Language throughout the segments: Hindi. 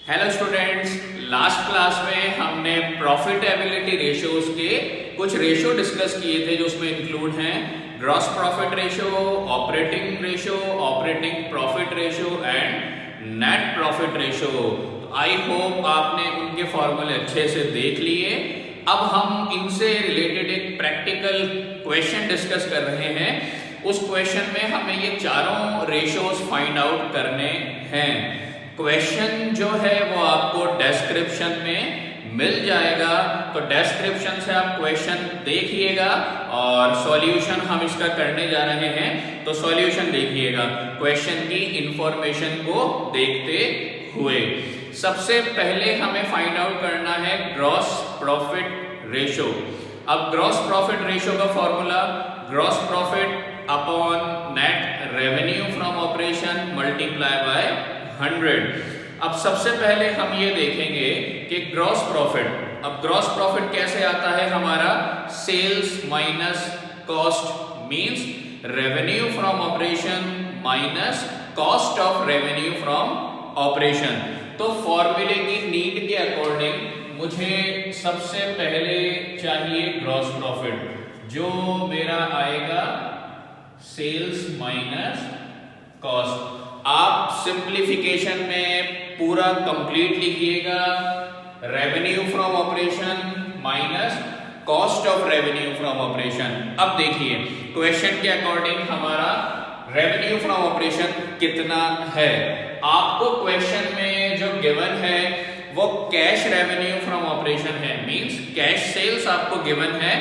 हेलो स्टूडेंट्स, लास्ट क्लास में हमने प्रॉफिटेबिलिटी रेशियोज के कुछ रेशियो डिस्कस किए थे जो उसमें इंक्लूड हैं gross profit ratio, operating ratio, operating profit ratio and net profit ratio. I hope आपने उनके फॉर्मूले अच्छे से देख लिए। अब हम इनसे रिलेटेड एक प्रैक्टिकल क्वेश्चन डिस्कस कर रहे हैं। उस क्वेश्चन में हमें ये चारों रेशियोज फाइंड आउट करने हैं। क्वेश्चन जो है वो आपको डिस्क्रिप्शन में मिल जाएगा, तो डिस्क्रिप्शन से आप क्वेश्चन देखिएगा और सॉल्यूशन हम इसका करने जा रहे हैं। तो सॉल्यूशन देखिएगा क्वेश्चन की इंफॉर्मेशन को देखते हुए। सबसे पहले हमें फाइंड आउट करना है ग्रॉस प्रॉफिट रेशियो। अब ग्रॉस प्रॉफिट रेशियो का formula gross profit upon net revenue from operation multiply by 100। अब सबसे पहले हम ये देखेंगे कि ग्रॉस प्रॉफिट, अब ग्रॉस प्रॉफिट कैसे आता है हमारा, sales minus cost means revenue from operation minus cost of revenue from operation. तो फॉर्मूले की नीड के अकॉर्डिंग मुझे सबसे पहले चाहिए ग्रॉस प्रॉफिट, जो मेरा आएगा सेल्स माइनस कॉस्ट। आप सिंप्लीफिकेशन में पूरा कंप्लीट लिखिएगा, revenue from operation minus cost of revenue from operation. अब देखिए क्वेश्चन के अकॉर्डिंग हमारा रेवेन्यू फ्रॉम ऑपरेशन कितना है। आपको क्वेश्चन में जो गिवन है वो कैश रेवेन्यू फ्रॉम ऑपरेशन है, मींस कैश सेल्स आपको गिवन है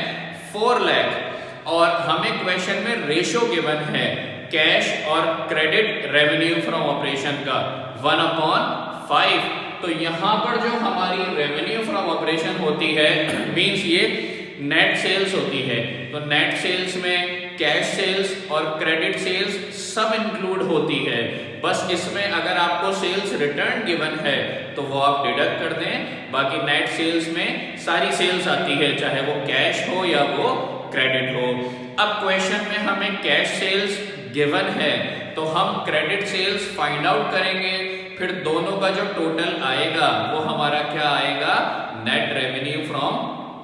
4 लाख और हमें क्वेश्चन में रेशियो गिवन है कैश और क्रेडिट रेवेन्यू फ्रॉम ऑपरेशन का 1/5। तो यहां पर जो हमारी रेवेन्यू फ्रॉम ऑपरेशन होती है मींस ये नेट सेल्स होती है। तो नेट सेल्स में कैश सेल्स और क्रेडिट सेल्स सब इंक्लूड होती है। बस इसमें अगर आपको सेल्स रिटर्न गिवन है तो वो आप डिडक्ट कर दें, बाकी नेट सेल्स में सारी सेल्स आती है, चाहे वो कैश हो या वो क्रेडिट हो। अब क्वेश्चन में हमें कैश सेल्स गिवन है तो हम क्रेडिट सेल्स फाइंड आउट करेंगे, फिर दोनों का जो टोटल आएगा वो हमारा क्या आएगा, नेट रेवेन्यू फ्रॉम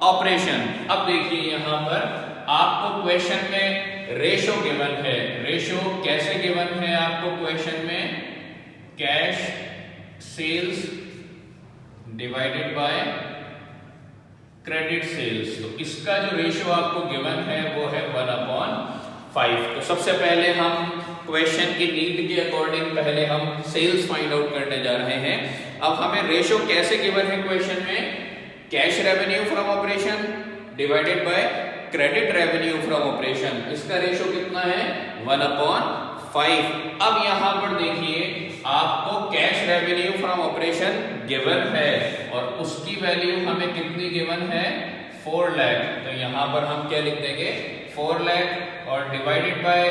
ऑपरेशन। अब देखिए यहां पर आपको क्वेश्चन में रेशियो गिवन है। रेशियो कैसे गिवन है आपको क्वेश्चन में, cash sales divided by credit sales. तो इसका जो रेशियो आपको गिवन है वो है 1/5। तो सबसे पहले हम क्वेश्चन की नीड के अकॉर्डिंग पहले हम सेल्स फाइंड आउट करने जा रहे हैं। अब हमें रेशियो कैसे गिवन है क्वेश्चन में, cash revenue from operation divided by credit revenue from operation. इसका रेशियो कितना है 1/5। अब यहां पर देखिए आपको cash revenue from operation given है और उसकी वैल्यू हमें कितनी गिवन है 4 लाख। तो यहां पर हम क्या लिख देंगे 4 लाख और डिवाइडेड बाय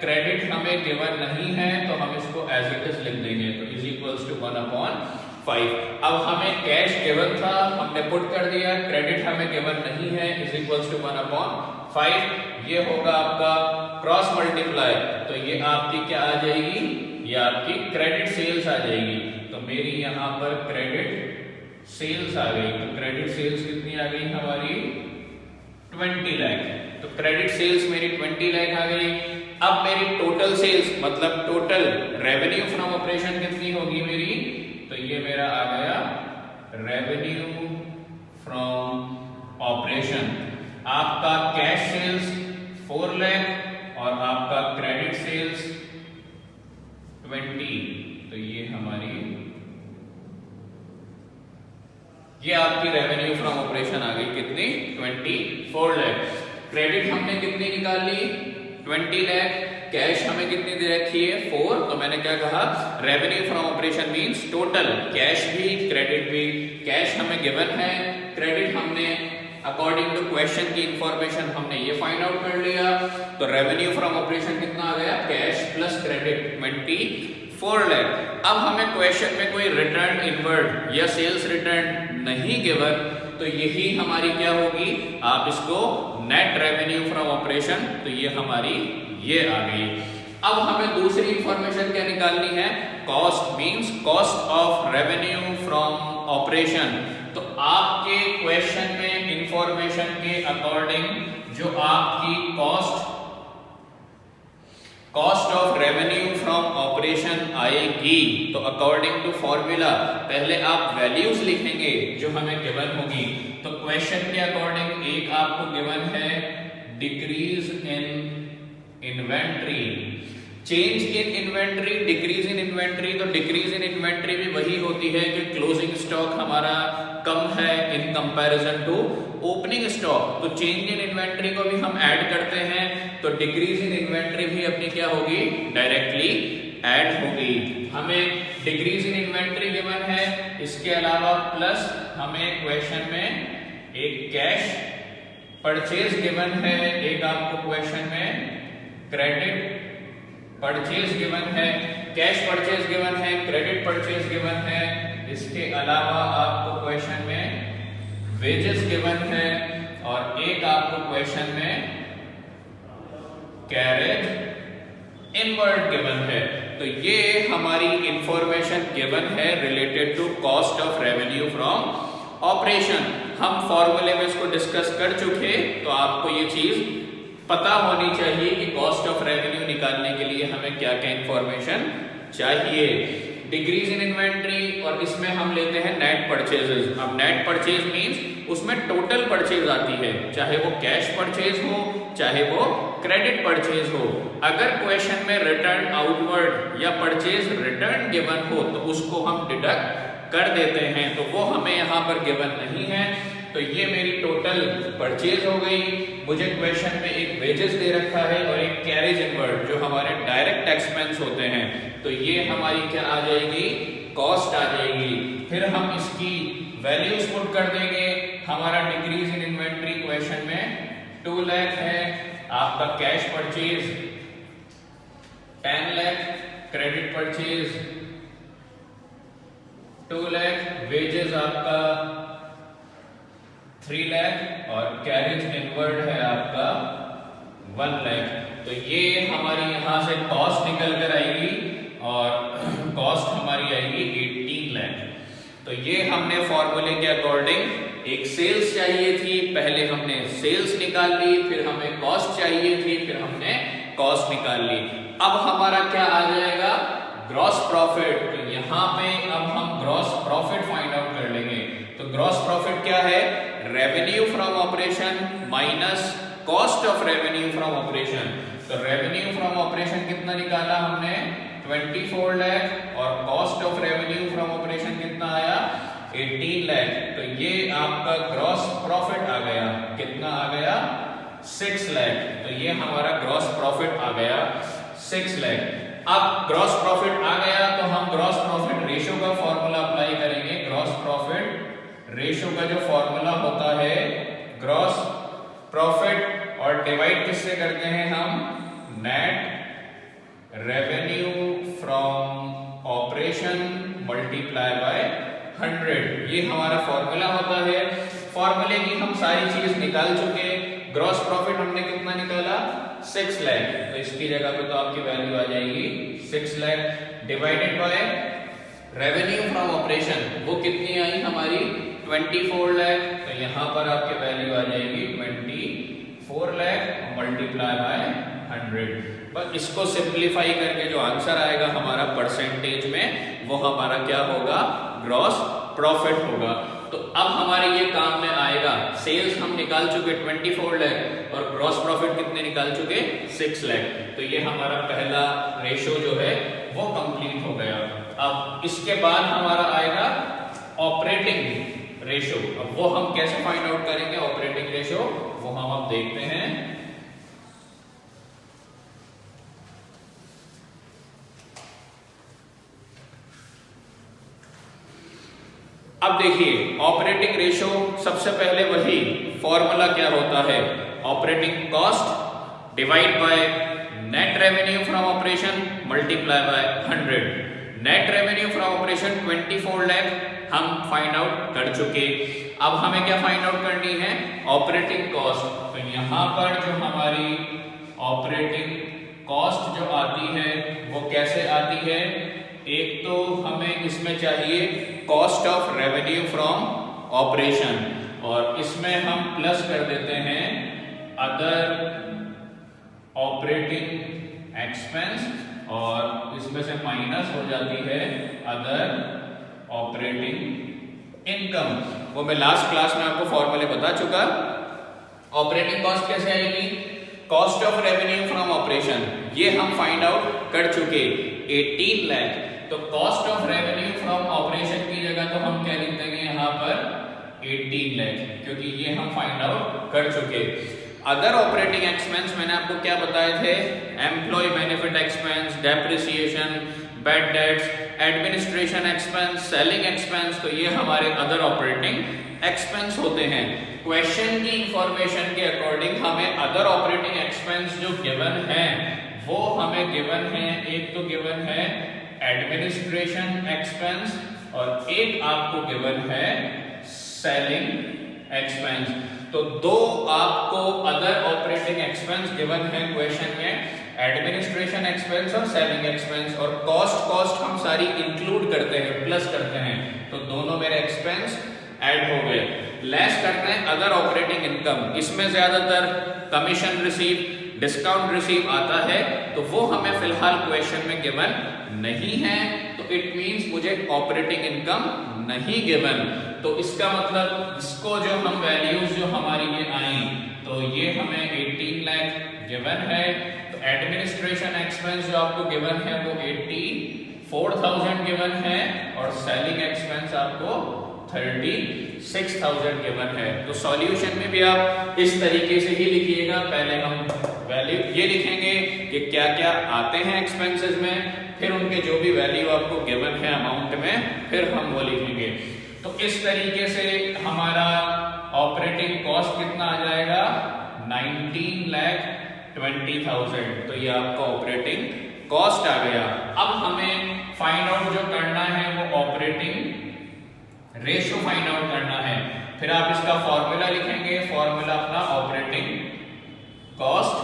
क्रेडिट हमें गिवन नहीं है तो हम इसको एज इट इज लिख देंगे, तो इज इक्वल्स टू 1/5। अब हमें कैश गिवन था हमने पुट कर दिया, क्रेडिट हमें गिवन नहीं है, इज इक्वल्स टू 1/5। ये होगा आपका क्रॉस मल्टीप्लाई, तो ये आपकी क्या आ जाएगी, ये आपकी क्रेडिट सेल्स आ जाएगी। तो मेरी यहां पर क्रेडिट सेल्स आ गई। तो क्रेडिट सेल्स कितनी आ गई हमारी 20 लाख। तो क्रेडिट सेल्स मेरी 20 लाख आ गई। अब मेरी टोटल सेल्स मतलब टोटल रेवेन्यू फ्रॉम ऑपरेशन कितनी होगी मेरी, तो ये मेरा आ गया रेवेन्यू फ्रॉम ऑपरेशन। आपका कैश सेल्स 4 लाख और आपका क्रेडिट सेल्स 20। तो ये हमारी, ये आपकी रेवेन्यू फ्रॉम ऑपरेशन आ गई कितनी 24 लाख। क्रेडिट हमने कितनी निकाल ली 20 लाख, कैश हमें कितनी दे रखी है 4। तो मैंने क्या कहा, revenue from operation means total, cash भी क्रेडिट भी। कैश हमें गिवन है, क्रेडिट हमने अकॉर्डिंग टू क्वेश्चन की इंफॉर्मेशन हमने ये फाइंड आउट कर लिया। तो रेवेन्यू फ्रॉम ऑपरेशन कितना आ गया, कैश प्लस क्रेडिट 24 लाख। अब हमें क्वेश्चन में कोई रिटर्न इनवर्ड या सेल्स रिटर्न नहीं गिवन, तो यही हमारी क्या होगी, आप इसको नेट रेवेन्यू फ्रॉम ऑपरेशन, तो ये हमारी ये आ गई। अब हमें दूसरी इंफॉर्मेशन क्या निकालनी है, cost means cost of revenue from operation. तो आपके क्वेश्चन में इंफॉर्मेशन के अकॉर्डिंग जो आपकी cost of revenue from operation आएगी, तो अकॉर्डिंग टू फॉर्मूला पहले आप वैल्यूज लिखेंगे जो हमें गिवन होगी। तो क्वेश्चन के अकॉर्डिंग एक आपको गिवन है decrease in inventory, change in inventory, decrease in inventory. तो डिक्रीज इन इन्वेंट्री भी वही होती है कि क्लोजिंग स्टॉक हमारा कम है in comparison to opening stock. तो चेंज इन इन्वेंट्री को भी हम ऐड करते हैं, तो डिक्रीज इन इन्वेंट्री भी अपनी क्या होगी, डायरेक्टली ऐड होगी। हमें डिक्रीज इन इन्वेंट्री गिवन है, इसके अलावा प्लस हमें क्वेश्चन में एक कैश परचेज गिवन है, एक आपको क्वेश्चन में क्रेडिट परचेज गिवन है, कैश परचेज गिवन है, क्रेडिट परचेज गिवन है। इसके अलावा आपको क्वेश्चन में वेजेस गिवन है और एक आपको क्वेश्चन में कैरेज इनवर्ड गिवन है। तो ये हमारी इंफॉर्मेशन गिवन है related to cost of revenue from operation. हम फॉर्मूले में इसको डिस्कस कर चुके, तो आपको ये चीज पता होनी चाहिए कि कॉस्ट ऑफ रेवेन्यू निकालने के लिए हमें क्या क्या इंफॉर्मेशन चाहिए। डिक्रीज इन इन्वेंट्री, और इसमें हम लेते हैं नेट परचेजेस। अब नेट परचेज मींस उसमें टोटल परचेज आती है, चाहे वो कैश परचेज हो चाहे वो क्रेडिट परचेज हो। अगर क्वेश्चन में रिटर्न आउटवर्ड या परचेज रिटर्न गिवन हो तो उसको हम डिडक्ट कर देते हैं, तो वो हमें यहाँ पर गिवन नहीं है। तो ये मेरी टोटल परचेज हो गई। मुझे क्वेश्चन में एक वेजेस दे रखा है और एक कैरेज इनवर्ड जो हमारे डायरेक्ट एक्सपेंस होते हैं, तो ये हमारी क्या आ जाएगी, कॉस्ट आ जाएगी। फिर हम इसकी वैल्यूज पुट कर देंगे। हमारा डिक्रीज इन इन्वेंट्री क्वेश्चन में 2 लाख है, आपका cash purchase 10 lakh, credit purchase 2 lakh, wages आपका 3 लाख और कैरेज इनवर्ड है आपका 1 लाख। तो ये हमारी यहां से कॉस्ट निकल कर आएगी और कॉस्ट हमारी आएगी 18 लाख। तो ये हमने फॉर्मूले के अकॉर्डिंग एक सेल्स चाहिए थी, पहले हमने सेल्स निकाल ली, फिर हमें कॉस्ट चाहिए थी, फिर हमने कॉस्ट निकाल ली। अब हमारा क्या आ जाएगा, ग्रॉस प्रॉफिट। तो यहाँ पे अब हम ग्रॉस प्रॉफिट फाइंड आउट कर लेंगे। तो ग्रॉस प्रॉफिट क्या है, revenue from operation minus cost of revenue from operation. तो रेवेन्यू फ्रॉम ऑपरेशन कितना निकाला हमने, 24 लाख, और cost of revenue from operation कितना आया, 18 लाख। तो ये आपका ग्रॉस प्रॉफिट आ गया, कितना आ गया, 6 लाख। तो ये हमारा ग्रॉस प्रॉफिट आ गया 6 लाख। अब ग्रॉस प्रॉफिट आ गया तो हम ग्रॉस प्रॉफिट रेशियो का फॉर्मूला अप्लाई करेंगे। ग्रॉस प्रॉफिट रेशियो का जो फॉर्मूला होता है, ग्रॉस प्रॉफिट और डिवाइड किससे करते हैं हम, net revenue from operation multiply by 100। ये हमारा फॉर्मूला होता है। फॉर्मूले की हम सारी चीज निकाल चुके। ग्रॉस प्रॉफिट हमने कितना निकाला, 6 लाख। तो इसकी जगह पे तो आपकी वैल्यू आ जाएगी 6 lakh divided by revenue from operation, वो कितनी आई हमारी, 24 लाख। तो यहाँ पर आपकी वैल्यू आ जाएगी 24 लाख मल्टीप्लाई बाय 100। बस इसको सिंप्लीफाई करके जो आंसर आएगा हमारा परसेंटेज में, वो हमारा क्या होगा, ग्रॉस प्रॉफिट होगा। तो अब हमारे ये काम में आएगा। सेल्स हम निकाल चुके 24 लाख और ग्रॉस प्रॉफिट कितने निकाल चुके, 6 लाख। तो ये हमारा पहला रेशो जो है वो कंप्लीट हो गया। अब इसके बाद हमारा आएगा ऑपरेटिंग रेशो। अब वो हम कैसे फाइंड आउट करेंगे ऑपरेटिंग रेशो, वो हम अब देखते हैं। अब देखिए ऑपरेटिंग रेशो, सबसे पहले वही फॉर्मूला क्या होता है, operating cost divide by net revenue from operation multiply by 100। Net revenue from operation 24 lakh हम फाइंड आउट कर चुके। अब हमें क्या फाइंड आउट करनी है, ऑपरेटिंग कॉस्ट। तो यहां पर जो हमारी ऑपरेटिंग कॉस्ट जो आती है वो कैसे आती है? एक तो हमें इसमें चाहिए cost of revenue from operation, और इसमें हम प्लस कर देते हैं अदर ऑपरेटिंग एक्सपेंस, और इसमें से माइनस हो जाती है अदर ऑपरेटिंग इनकम। वो मैं लास्ट क्लास में आपको फॉर्मूले बता चुका। ऑपरेटिंग कॉस्ट कैसे आएगी? Cost of revenue from operation, ये हम फाइंड आउट कर चुके 18 लाख। तो cost of revenue from operation की जगह तो हम क्या लिख देंगे यहाँ पर 18 लाख, क्योंकि ये हम फाइंड आउट कर चुके। अदर ऑपरेटिंग एक्सपेंस मैंने आपको क्या बताए थे? Employee benefit expense, depreciation, bad debts, administration expense, selling expense, तो ये हमारे अदर ऑपरेटिंग एक्सपेंस होते हैं। क्वेश्चन की इंफॉर्मेशन के अकॉर्डिंग हमें अदर ऑपरेटिंग एक्सपेंस जो गिवन है वो हमें गिवन है, एक तो गिवन है एडमिनिस्ट्रेशन एक्सपेंस और एक आपको गिवन है सेलिंग एक्सपेंस। तो दो आपको अदर ऑपरेटिंग एक्सपेंस गिवन है क्वेश्चन में, एडमिनिस्ट्रेशन एक्सपेंस और सेलिंग एक्सपेंस, और कॉस्ट हम सारी इंक्लूड करते हैं, प्लस करते हैं, तो दोनों मेरे एक्सपेंस ऐड हो गए। लेस करते हैं अदर ऑपरेटिंग इनकम, इसमें ज्यादातर कमीशन रिसीव, डिस्काउंट रिसीव आता है, तो वो हमें फिलहाल क्वेश्चन में गिवन नहीं है, तो इट मींस मुझे ऑपरेटिंग इनकम नहीं गिवन। तो इसका मतलब इसको जो हम वैल्यूज जो हमारी ये आई, तो ये हमें 18 लाख गिवन है। तो एडमिनिस्ट्रेशन एक्सपेंस जो आपको गिवन है वो 84,000 गिवन है, और सेलिंग एक्सपेंस आपको 36,000 गिवन है। तो सॉल्यूशन में भी आप इस तरीके से ही लिखिएगा। पहले हम वैल्यू ये लिखेंगे कि क्या क्या आते हैं एक्सपेंसेस में, फिर उनके जो भी वैल्यू आपको गिवन है अमाउंट में, फिर हम वो लिखेंगे। तो इस तरीके से हमारा ऑपरेटिंग कॉस्ट कितना आ जाएगा? 19,20,000। तो ये आपका ऑपरेटिंग कॉस्ट आ गया। अब हमें फाइंड आउट जो करना है वो ऑपरेटिंग रेशियो फाइंड आउट करना है। फिर आप इसका फॉर्मूला लिखेंगे, फॉर्मूला अपना operating cost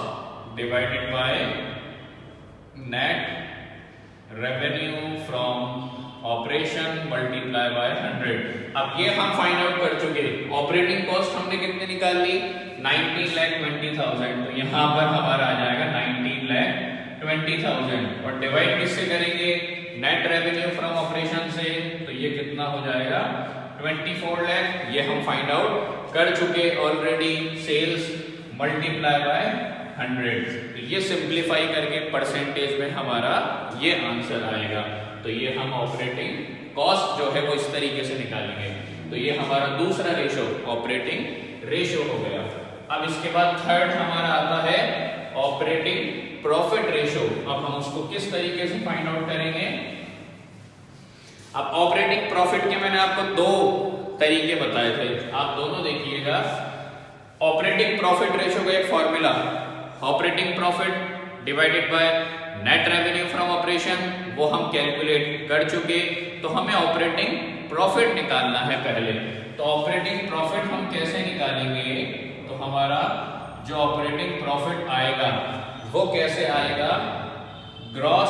divided by net revenue from operation multiply by 100। अब ये हम फाइंड आउट कर चुके। ऑपरेटिंग कॉस्ट हमने कितने निकाल ली? 19,20,000। तो यहाँ पर हमारा आ जाएगा 19,20,000, और डिवाइड किससे करेंगे? नेट रेवेन्यू फ्रॉम ऑपरेशन से। तो ये कितना हो जाएगा? 24 लाख। ये हम फाइंड आउट कर चुके ऑलरेडी। Sales multiply by 100। तो ये सिंप्लीफाई करके परसेंटेज में हमारा ये आंसर आएगा। तो ये हम ऑपरेटिंग कॉस्ट जो है वो इस तरीके से निकालेंगे। तो ये हमारा दूसरा रेशो ऑपरेटिंग रेशो हो गया। अब इसके बाद थर्ड हमारा आता है ऑपरेटिंग प्रॉफिट रेशो। अब हम उसको किस तरीके से फाइंड आउट करेंगे? अब ऑपरेटिंग प्रॉफिट के मैंने आपको दो तरीके बताए थे, आप दोनों देखिएगा। ऑपरेटिंग प्रॉफिट रेशो का एक formula, operating profit divided by net revenue from operation, वो हम कैलकुलेट कर चुके। तो हमें ऑपरेटिंग प्रॉफिट निकालना है पहले। तो ऑपरेटिंग प्रॉफिट हम कैसे निकालेंगे? तो हमारा जो ऑपरेटिंग प्रॉफिट आएगा वो कैसे आएगा? ग्रॉस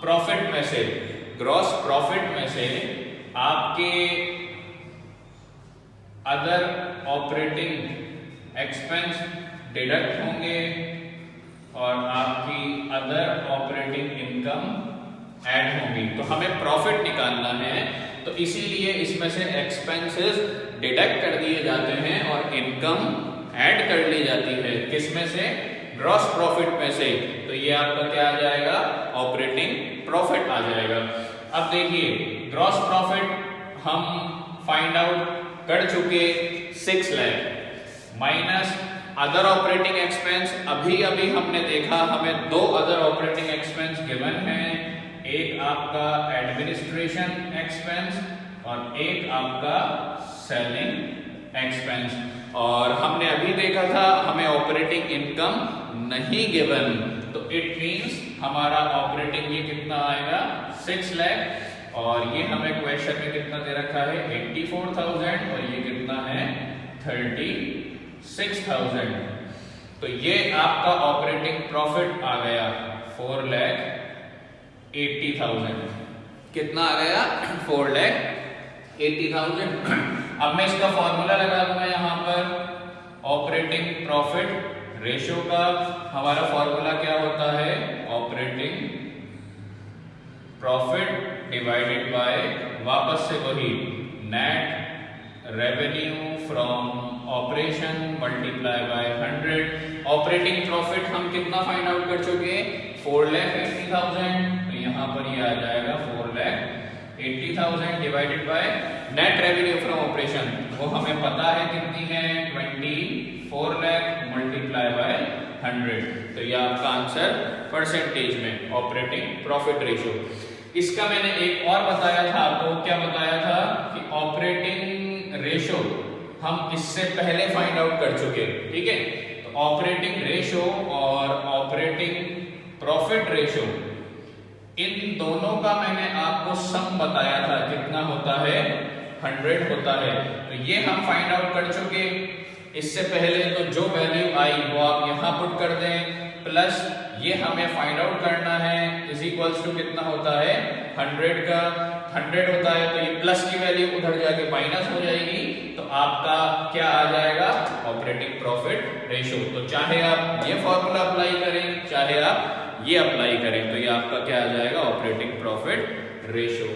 प्रॉफिट में से। ग्रॉस प्रॉफिट में से आपके अदर ऑपरेटिंग एक्सपेंस डिडक्ट होंगे और आपकी अदर ऑपरेटिंग इनकम ऐड होंगी। तो हमें प्रॉफिट निकालना है, तो इसीलिए इसमें से एक्सपेंसेस डिडक्ट कर दिए जाते हैं और इनकम ऐड कर ली जाती है। किसमें से? ग्रॉस प्रॉफिट में से। तो ये आपका क्या आ जाएगा? ऑपरेटिंग प्रॉफिट आ जाएगा। अब देखिए, ग्रॉस प्रॉफिट हम फाइंड आउट कर चुके 6 lakh minus other operating expense. अभी हमने देखा हमें दो अदर ऑपरेटिंग एक्सपेंस गिवन है, एक आपका एडमिनिस्ट्रेशन एक्सपेंस और एक आपका सेलिंग एक्सपेंस। और हमने अभी देखा था हमें ऑपरेटिंग इनकम नहीं गिवन, तो इट मींस हमारा ऑपरेटिंग ये कितना आएगा? 6 लाख। और ये हमें क्वेश्चन में कितना दे रखा है? 84,000, और ये कितना है? 36,000। तो ये आपका ऑपरेटिंग प्रॉफिट आ गया 4,80,000। कितना आ गया? 4,80,000। अब मैं इसका फॉर्मूला लगा दूंगा यहाँ पर ऑपरेटिंग प्रॉफिट रेशो का। हमारा फॉर्मूला क्या होता है? ऑपरेटिंग प्रॉफिट डिवाइडेड बाय वापस से वही net revenue from operation multiply by 100। Operating profit हम कितना फाइंड आउट कर चुके? 4,80,000। तो यहाँ पर ये आ जाएगा 4,80,000 divided by net revenue from operation, वो हमें पता है कितनी है? 24 लाख मल्टीप्लाई बाय 100। तो ये आपका आंसर परसेंटेज में ऑपरेटिंग प्रॉफिट रेशो। इसका मैंने एक और बताया था आपको, क्या बताया था? कि ऑपरेटिंग रेशो हम इससे पहले फाइंड आउट कर चुके, ठीक है। तो ऑपरेटिंग रेशो और ऑपरेटिंग प्रॉफिट रेशो, इन दोनों का मैंने आपको सम बताया था, कितना होता है? 100 होता है। तो ये हम फाइंड आउट कर चुके। इससे पहले तो जो वैल्यू आई वो आप यहाँ पुट कर दें, प्लस ये हमें फाइंड आउट करना है इज इक्वल्स टू कितना होता है? 100 का 100 होता है। तो ये प्लस की वैल्यू उधर जाके माइनस हो जाएगी, तो आपका क्या आ जाएगा? Operating profit ratio. तो चाहे आप ये फॉर्मूला अप्लाई करें, चाहे आप ये अप्लाई करें, तो ये आपका क्या आ जाएगा? Operating profit ratio.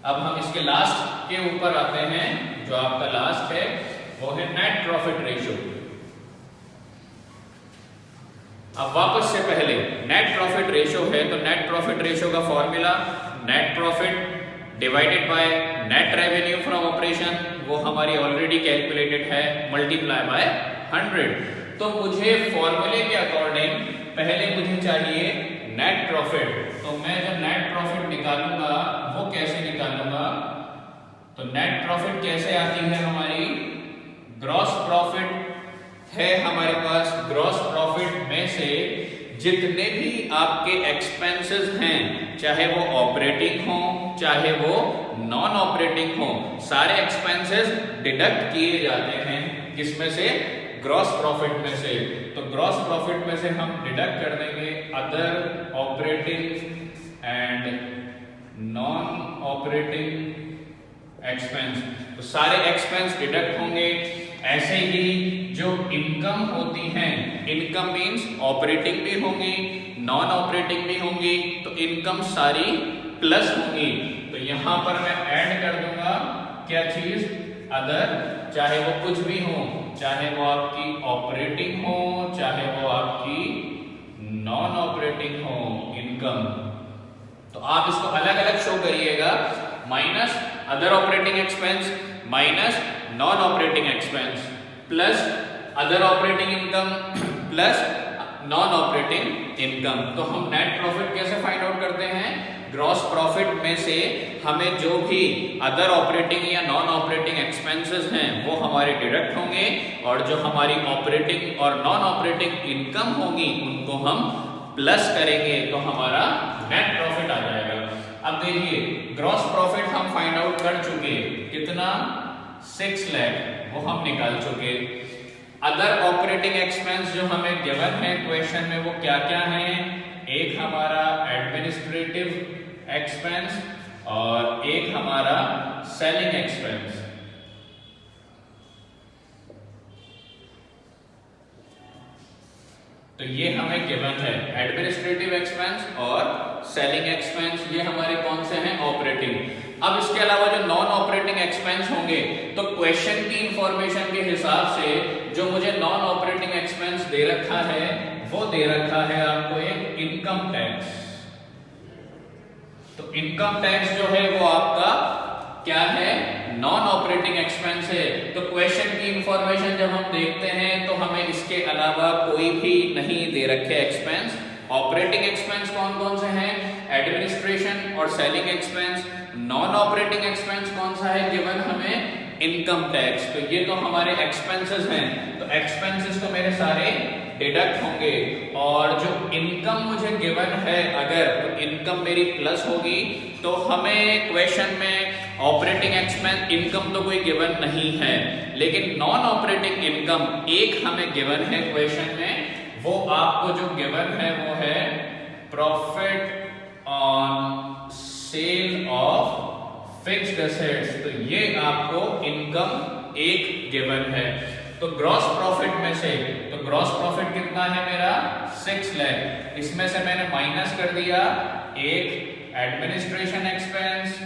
अब हम इसके लास्ट के ऊपर आते हैं। जो आपका लास्ट है वो है नेट प्रॉफिट रेशो। अब वापस से पहले नेट प्रॉफिट रेशो है, तो नेट प्रॉफिट रेशो का formula net profit divided by net revenue from operation, वो हमारी ऑलरेडी कैलकुलेटेड है, मल्टीप्लाई बाय 100। तो मुझे फॉर्मूले के अकॉर्डिंग पहले मुझे चाहिए नेट प्रॉफिट। तो मैं जब नेट प्रॉफिट निकालूंगा वो कैसे निकालूंगा? तो नेट प्रॉफिट कैसे आती है हमारी? ग्रॉस प्रॉफिट है हमारे पास। ग्रॉस प्रॉफिट में से जितने भी आपके एक्सपेंसेस हैं, चाहे वो ऑपरेटिंग हो चाहे वो नॉन ऑपरेटिंग हो, सारे एक्सपेंसेस डिडक्ट किए जाते हैं। किसमें से? ग्रॉस प्रॉफिट में से। तो ग्रॉस प्रॉफिट में से हम डिडक्ट कर देंगे other operating and non operating expense. तो सारे एक्सपेंस डिडक्ट होंगे। ऐसे ही जो इनकम होती हैं, इनकम मींस ऑपरेटिंग भी होंगी नॉन ऑपरेटिंग भी होंगी, तो इनकम सारी प्लस होंगी। तो यहां पर मैं ऐड कर दूंगा क्या चीज? अदर, चाहे वो कुछ भी हो, चाहे वो आपकी ऑपरेटिंग हो चाहे वो आपकी नॉन ऑपरेटिंग हो इनकम। तो आप इसको अलग अलग शो करिएगा, minus other operating expense minus non operating expense plus other operating income plus non operating income. तो हम नेट प्रॉफिट कैसे फाइंड आउट करते हैं? ग्रॉस प्रॉफिट में से हमें जो भी अदर ऑपरेटिंग या नॉन ऑपरेटिंग एक्सपेंसेस हैं वो हमारे डिडक्ट होंगे, और जो हमारी ऑपरेटिंग और नॉन ऑपरेटिंग इनकम होंगी उनको हम प्लस करेंगे, तो हमारा नेट प्रॉफिट आ जाएगा। अब देखिए ग्रॉस प्रॉफिट हम फाइंड आउट कर चुके, कितना? 6 लाख, वो हम निकाल चुके। अदर ऑपरेटिंग एक्सपेंस जो हमें गिवन है क्वेश्चन में वो क्या क्या है? एक हमारा एडमिनिस्ट्रेटिव एक्सपेंस और एक हमारा सेलिंग एक्सपेंस। तो ये हमें गिवन है एडमिनिस्ट्रेटिव एक्सपेंस और सेलिंग एक्सपेंस, ये हमारे कौन से हैं? ऑपरेटिंग। अब इसके अलावा जो नॉन ऑपरेटिंग एक्सपेंस होंगे, तो क्वेश्चन की इंफॉर्मेशन के हिसाब से जो मुझे नॉन ऑपरेटिंग एक्सपेंस दे रखा है वो दे रखा है आपको एक इनकम टैक्स। तो इनकम टैक्स जो है वो आपका क्या है? नॉन ऑपरेटिंग एक्सपेंस है। तो क्वेश्चन की इंफॉर्मेशन जब हम देखते हैं तो हमें इसके अलावा कोई भी नहीं दे रखे एक्सपेंस। ऑपरेटिंग एक्सपेंस कौन कौन से हैं? एडमिनिस्ट्रेशन और selling expense. Non operating expense कौन सा है गिवन हमें? Income tax. तो ये तो हमारे एक्सपेंसेस हैं, तो एक्सपेंसेस तो मेरे सारे डिडक्ट होंगे, और जो इनकम मुझे गिवन है अगर, तो इनकम मेरी प्लस होगी। तो हमें क्वेश्चन में ऑपरेटिंग एक्सपेंस इनकम तो कोई गिवन नहीं है, लेकिन नॉन ऑपरेटिंग इनकम एक हमें गिवन है क्वेश्चन में। वो आपको जो गिवन है वो है profit on sale of fixed assets. तो ये आपको इनकम एक गिवन है। तो ग्रॉस प्रॉफिट में से, तो ग्रॉस प्रॉफिट कितना है मेरा 6 लाख, इसमें से मैंने माइनस कर दिया एक एडमिनिस्ट्रेशन एक्सपेंस,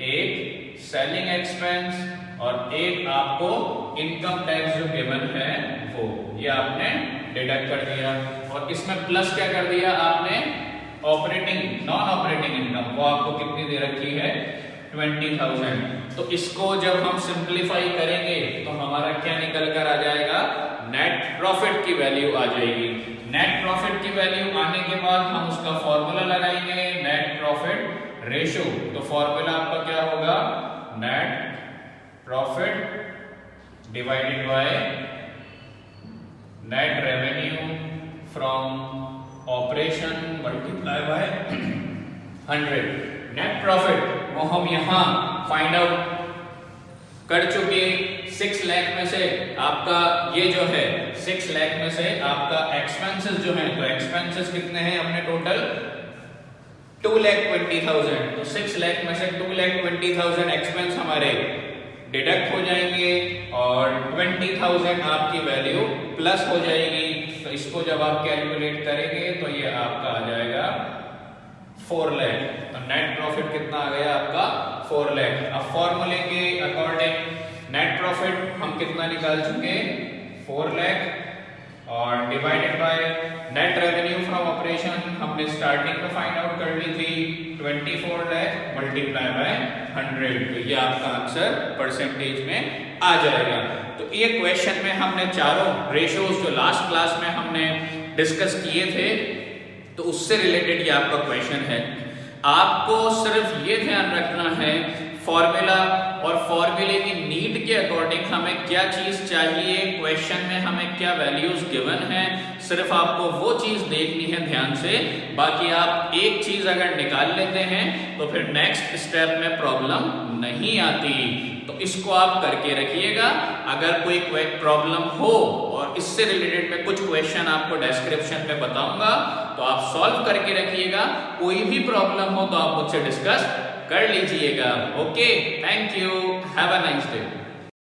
एक सेलिंग एक्सपेंस और एक आपको इनकम टैक्स जो गिवन है वो, ये आपने डिडक्ट कर दिया। और इसमें प्लस क्या कर दिया आपने, ऑपरेटिंग नॉन ऑपरेटिंग इनकम, वो आपको कितनी दे रखी है 20,000। तो इसको जब हम सिंप्लीफाई करेंगे तो हमारा क्या निकल कर आ जाएगा, नेट प्रॉफिट की वैल्यू आ जाएगी। नेट प्रॉफिट की वैल्यू आने के बाद हम उसका फॉर्मूला लगाएंगे, नेट प्रॉफिट रेशो। तो फॉर्मूला आपका क्या होगा, net profit divided by net revenue from operation multiply by 100। Net profit वो हम यहां फाइंड आउट कर चुके। 6 लाख में से आपका ये जो है 6 लाख में से आपका एक्सपेंसेस जो है, तो एक्सपेंसेस कितने हैं अपने टोटल 2,20,000। तो 6 लाख में से 2,20,000 एक्सपेंस हमारे डिडक्ट हो जाएंगे और 20,000 आपकी वैल्यू प्लस हो जाएगी। तो इसको जब आप कैलकुलेट करेंगे तो ये आपका आ जाएगा 4 लाख। तो नेट प्रॉफिट कितना आ गया आपका 4 लाख। अब फॉर्मूले के अकॉर्डिंग नेट प्रॉफिट हम कितना निकाल चुके 4 लाख और divided by net revenue from operation हमने स्टार्टिंग में फाइंड आउट कर ली थी 24 लाख मल्टीप्लाई बाय 100। तो ये आपका आंसर परसेंटेज में आ जाएगा। तो ये क्वेश्चन में हमने चारों रेशियोज जो लास्ट क्लास में हमने डिस्कस किए थे तो उससे रिलेटेड ये आपका क्वेश्चन है। आपको सिर्फ ये ध्यान रखना है फॉर्मूला और फॉर्मूले की नीड के अकॉर्डिंग हमें क्या चीज चाहिए, क्वेश्चन में हमें क्या वैल्यूज गिवन है, सिर्फ आपको वो चीज देखनी है ध्यान से। बाकी आप एक चीज अगर निकाल लेते हैं तो फिर नेक्स्ट स्टेप में प्रॉब्लम नहीं आती। तो इसको आप करके रखिएगा। अगर कोई प्रॉब्लम हो और इससे रिलेटेड में कुछ क्वेश्चन आपको डिस्क्रिप्शन में बताऊंगा तो आप सॉल्व करके रखिएगा। कोई भी प्रॉब्लम हो तो आप मुझसे डिस्कस कर लीजिएगा। Okay, thank you, have a nice day.